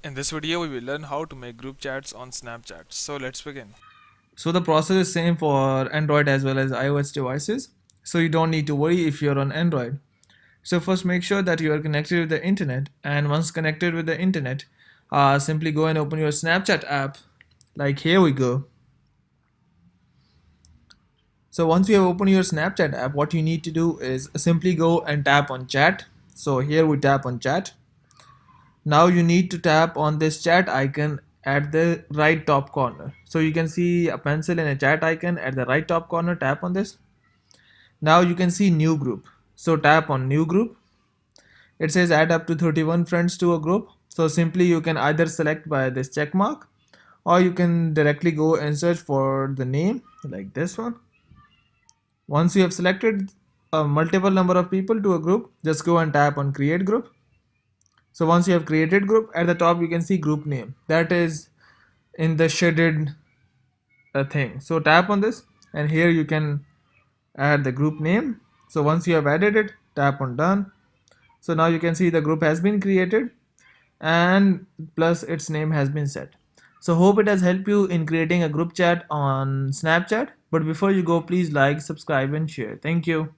In this video, we will learn how to make group chats on Snapchat. So let's begin. So the process is same for Android as well as iOS devices. So you don't need to worry if you're on Android. So first make sure that you are connected with the internet, and once connected with the internet, simply go and open your Snapchat app. Like here we go. So once you have opened your Snapchat app, what you need to do is simply go and tap on chat. So here we tap on chat. Now you need to tap on this chat icon at the right top corner. So you can see a pencil and a chat icon at the right top corner. Tap on this. Now you can see new group. So tap on new group. It says add up to 31 friends to a group. So simply you can either select by this check mark, or you can directly go and search for the name like this one. Once you have selected a multiple number of people to a group, just go and tap on create group. So once you have created group, at the top you can see group name. That is in the shaded thing. So tap on this, and here you can add the group name. So once you have added it, tap on done. So now you can see the group has been created, and plus its name has been set. So hope it has helped you in creating a group chat on Snapchat. But before you go, please like, subscribe and share. Thank you.